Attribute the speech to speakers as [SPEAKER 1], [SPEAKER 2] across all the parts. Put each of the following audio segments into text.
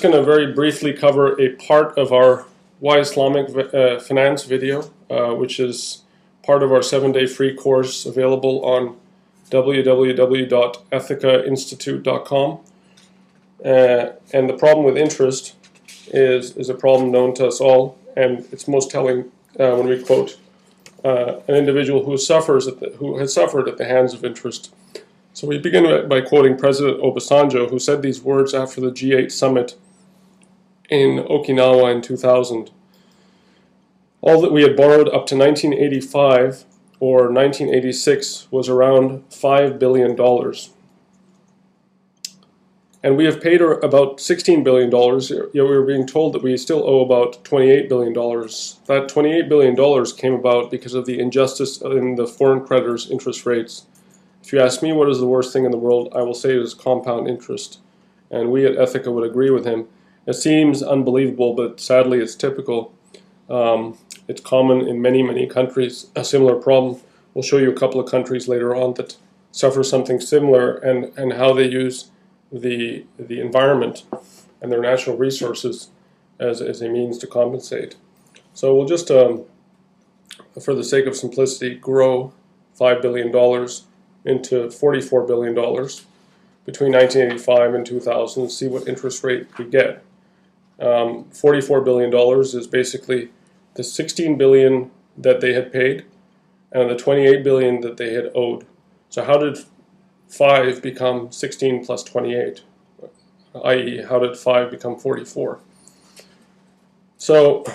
[SPEAKER 1] Going to very briefly cover a part of our Why Islamic Finance video, which is part of our 7-day free course available on www.ethicainstitute.com. And the problem with interest is a problem known to us all, and it's most telling when we quote an individual who has suffered at the hands of interest. So we begin by quoting President Obasanjo, who said these words after the G8 summit in Okinawa in 2000. All that we had borrowed up to 1985 or 1986 was around $5 billion. And we have paid about $16 billion, yet we were being told that we still owe about $28 billion. That $28 billion came about because of the injustice in the foreign creditors' interest rates. If you ask me what is the worst thing in the world, I will say it is compound interest. And we at Ethica would agree with him. It seems unbelievable, but sadly it's typical. It's common in many, many countries, a similar problem. We'll show you a couple of countries later on that suffer something similar and how they use the environment and their natural resources as a means to compensate. So we'll just, for the sake of simplicity, grow $5 billion into $44 billion between 1985 and 2000 and see what interest rate we get. $44 billion is basically the $16 billion that they had paid and the $28 billion that they had owed. So how did 5 become 16 plus 28? I.e., how did 5 become 44? So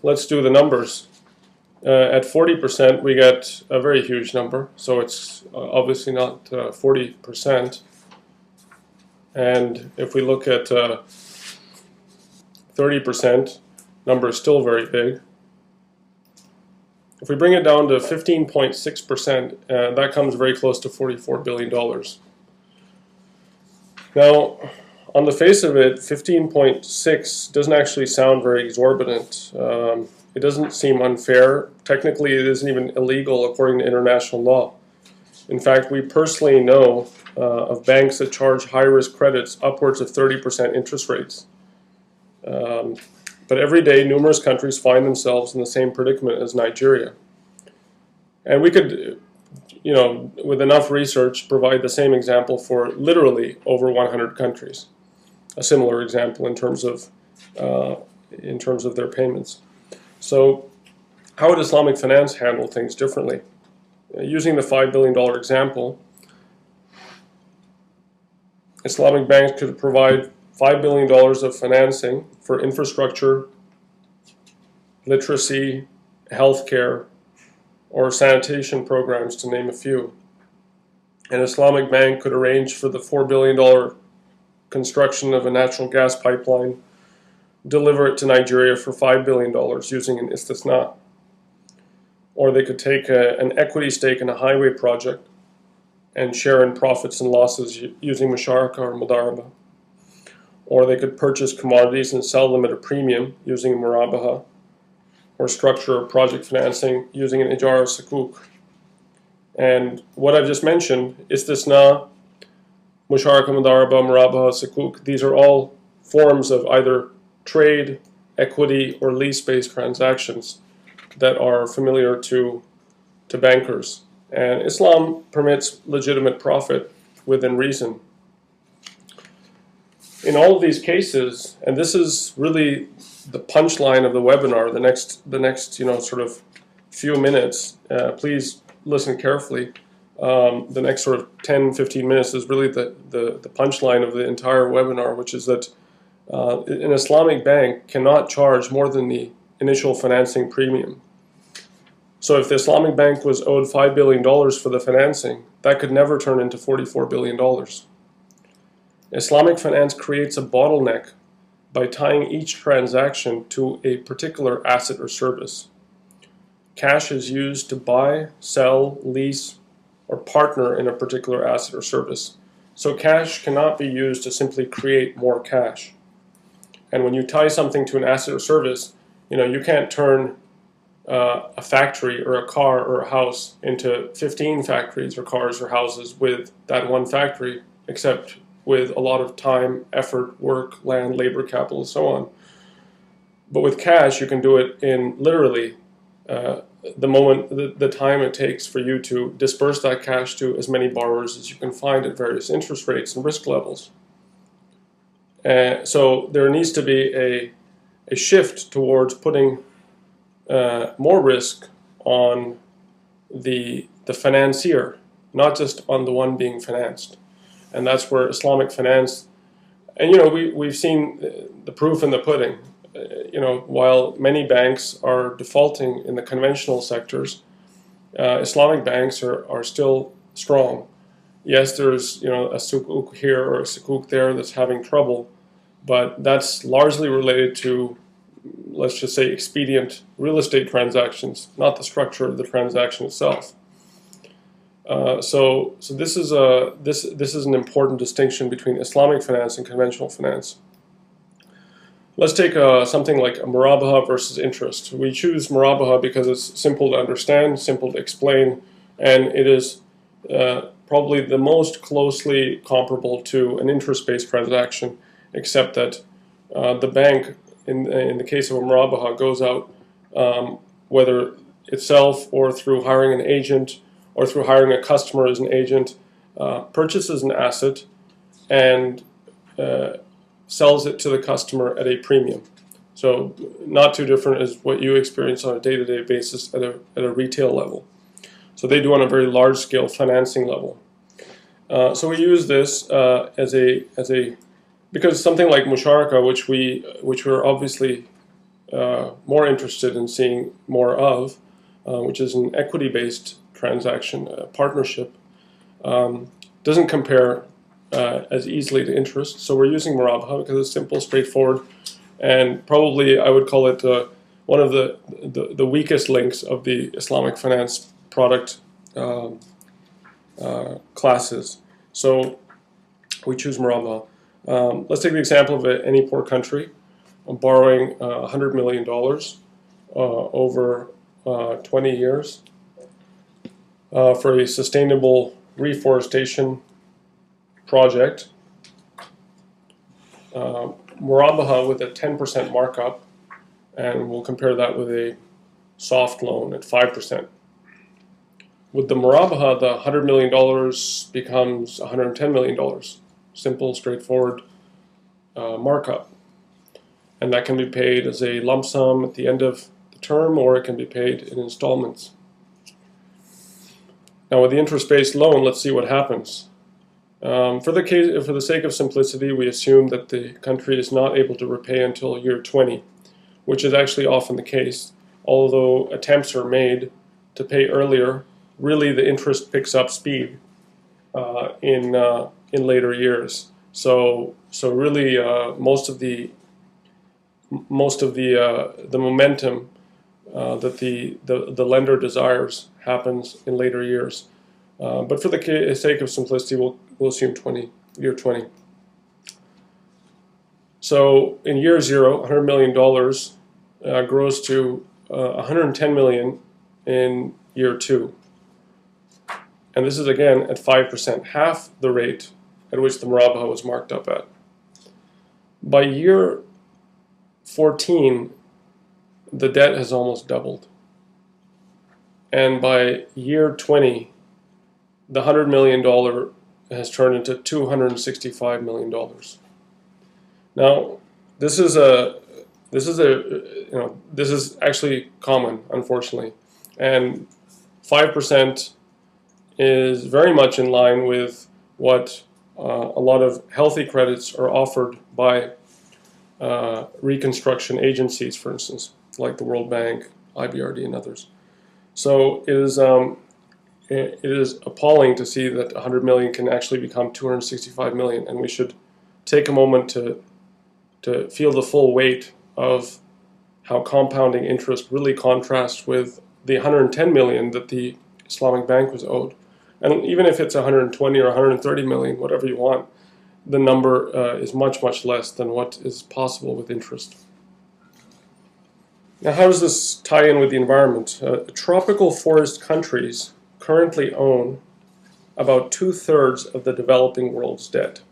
[SPEAKER 1] let's do the numbers. At 40%, we get a very huge number, so it's obviously not 40%. And if we look at 30%, number is still very big. If we bring it down to 15.6%, that comes very close to $44 billion. Now, on the face of it, 15.6 doesn't actually sound very exorbitant. It doesn't seem unfair. Technically, it isn't even illegal according to international law. In fact, we personally know of banks that charge high-risk credits upwards of 30% interest rates. But every day, numerous countries find themselves in the same predicament as Nigeria. And we could, with enough research, provide the same example for literally over 100 countries. A similar example in terms of their payments. So, how would Islamic finance handle things differently? Using the $5 billion example, Islamic banks could provide $5 billion of financing for infrastructure, literacy, healthcare, or sanitation programs, to name a few. An Islamic bank could arrange for the $4 billion construction of a natural gas pipeline, deliver it to Nigeria for $5 billion using an istisna. Or they could take an equity stake in a highway project and share in profits and losses using musharaka or mudaraba. Or they could purchase commodities and sell them at a premium using murabaha, or structure project financing using an ijara sukuk. And what I've just mentioned, istisna, musharaka, mudaraba, murabaha, sukuk, these are all forms of either trade, equity, or lease-based transactions that are familiar to bankers. And Islam permits legitimate profit within reason. In all of these cases, and this is really the punchline of the webinar, the next sort of few minutes, please listen carefully. The next sort of 10-15 minutes is really the punchline of the entire webinar, which is that an Islamic bank cannot charge more than the initial financing premium. So if the Islamic bank was owed $5 billion for the financing, that could never turn into $44 billion. Islamic finance creates a bottleneck by tying each transaction to a particular asset or service. Cash is used to buy, sell, lease, or partner in a particular asset or service. So cash cannot be used to simply create more cash. And when you tie something to an asset or service, you can't turn a factory or a car or a house into 15 factories or cars or houses with that one factory, except with a lot of time, effort, work, land, labor, capital, and so on. But with cash, you can do it in literally the time it takes for you to disperse that cash to as many borrowers as you can find at various interest rates and risk levels. So there needs to be a shift towards putting more risk on the financier, not just on the one being financed. And that's where Islamic finance, and we've seen the proof in the pudding. While many banks are defaulting in the conventional sectors, Islamic banks are still strong. Yes, there's a sukuk here or a sukuk there that's having trouble, but that's largely related to, let's just say, expedient real estate transactions, not the structure of the transaction itself. So this is an important distinction between Islamic finance and conventional finance. Let's take something like a murabaha versus interest. We choose murabaha because it's simple to understand, simple to explain, and it is probably the most closely comparable to an interest-based transaction, except that the bank, in the case of a murabaha, goes out, whether itself or through hiring an agent or through hiring a customer as an agent, purchases an asset and sells it to the customer at a premium. So not too different as what you experience on a day-to-day basis at a retail level. So they do on a very large-scale financing level. So we use this because something like musharaka, which we're obviously more interested in seeing more of, which is an equity-based transaction, partnership, doesn't compare as easily to interest. So we're using murabaha because it's simple, straightforward, and probably I would call it one of the weakest links of the Islamic finance product classes. So we choose murabaha. Let's take the example of any poor country borrowing $100 million over 20 years for a sustainable reforestation project. Murabaha with a 10% markup, and we'll compare that with a soft loan at 5%. With the murabaha, the $100 million becomes $110 million. Simple, straightforward markup. And that can be paid as a lump sum at the end of the term, or it can be paid in installments. Now with the interest-based loan, let's see what happens. For the sake of simplicity, we assume that the country is not able to repay until year 20, which is actually often the case. Although attempts are made to pay earlier, really the interest picks up speed in later years. So really most of the momentum that the lender desires happens in later years. But for the sake of simplicity, we'll assume year 20. So in year 0, $100 million grows to $110 million in year 2. And this is again at 5%, half the rate at which the murabaha was marked up at. By year 14, the debt has almost doubled. And by year 20, the $100 million has turned into $265 million. Now, this is actually common, unfortunately, and 5% is very much in line with what a lot of healthy credits are offered by reconstruction agencies, for instance, like the World Bank, IBRD, and others. So it is appalling to see that 100 million can actually become 265 million, and we should take a moment to feel the full weight of how compounding interest really contrasts with the 110 million that the Islamic Bank was owed. And even if it's 120 or 130 million, whatever you want, the number is much, much less than what is possible with interest. Now, how does this tie in with the environment? Tropical forest countries currently own about 2/3 of the developing world's debt.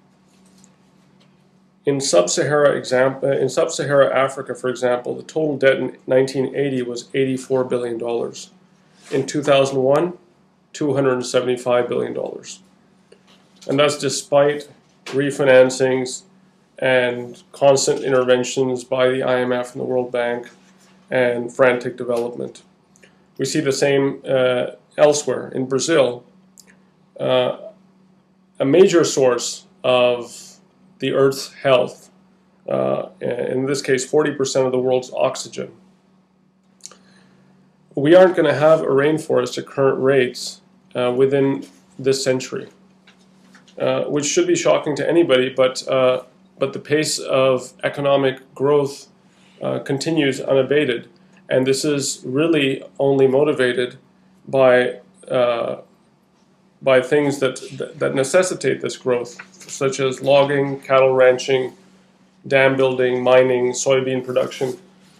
[SPEAKER 1] In sub-Sahara Africa, for example, the total debt in 1980 was $84 billion. In 2001, $275 billion. And that's despite refinancings and constant interventions by the IMF and the World Bank and frantic development. We see the same elsewhere. In Brazil, a major source of the Earth's health, in this case 40% of the world's oxygen. We aren't going to have a rainforest at current rates within this century, which should be shocking to anybody, but the pace of economic growth continues unabated, and this is really only motivated by things that necessitate this growth, such as logging, cattle ranching, dam building, mining, soybean production,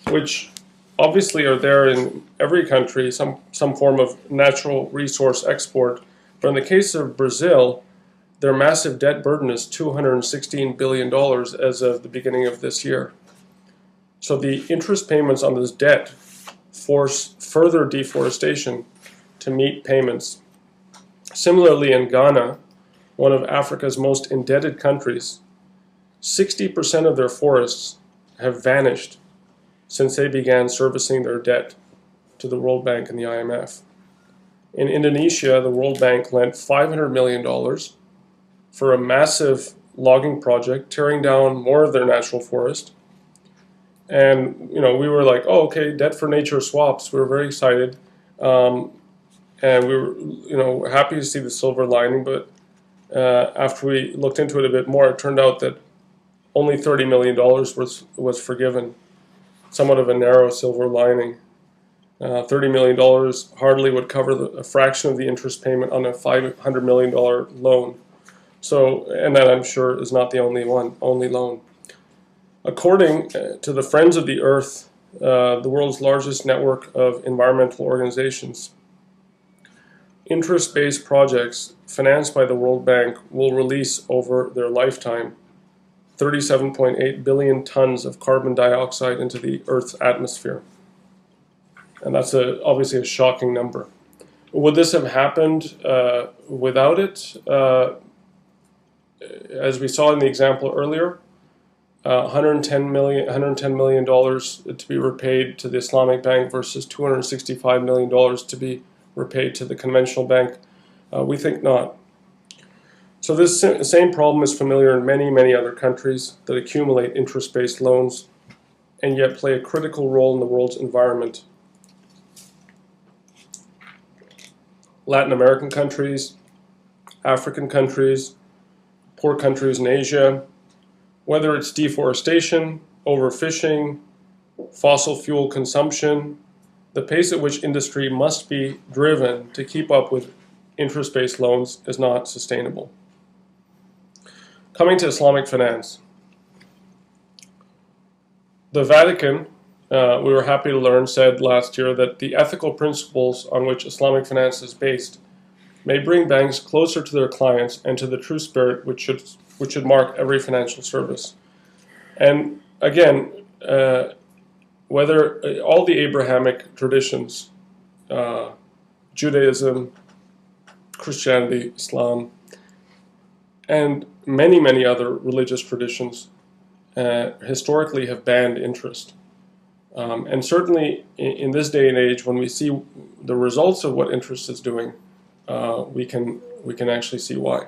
[SPEAKER 1] which obviously are there in every country, some form of natural resource export. But in the case of Brazil, their massive debt burden is $216 billion as of the beginning of this year. So the interest payments on this debt force further deforestation to meet payments. Similarly, in Ghana, one of Africa's most indebted countries, 60% of their forests have vanished since they began servicing their debt to the World Bank and the IMF. In Indonesia, the World Bank lent $500 million for a massive logging project, tearing down more of their natural forest. And we were like, oh, okay, debt for nature swaps. We were very excited. And we were, happy to see the silver lining, but after we looked into it a bit more, it turned out that only $30 million was forgiven. Somewhat of a narrow silver lining. $30 million hardly would cover a fraction of the interest payment on a $500 million loan. So, and that I'm sure is not the only loan. According to the Friends of the Earth, the world's largest network of environmental organizations, interest-based projects financed by the World Bank will release over their lifetime 37.8 billion tons of carbon dioxide into the Earth's atmosphere. And that's obviously a shocking number. Would this have happened without it? As we saw in the example earlier, $110 million to be repaid to the Islamic Bank versus $265 million to be repaid to the conventional bank. We think not. So this same problem is familiar in many, many other countries that accumulate interest-based loans and yet play a critical role in the world's environment. Latin American countries, African countries, poor countries in Asia, whether it's deforestation, overfishing, fossil fuel consumption, the pace at which industry must be driven to keep up with interest-based loans is not sustainable. Coming to Islamic finance. The Vatican, we were happy to learn, said last year that the ethical principles on which Islamic finance is based may bring banks closer to their clients and to the true spirit which should mark every financial service. And again, whether all the Abrahamic traditions, Judaism, Christianity, Islam, and many, many other religious traditions historically have banned interest. And certainly in this day and age, when we see the results of what interest is doing, we can actually see why.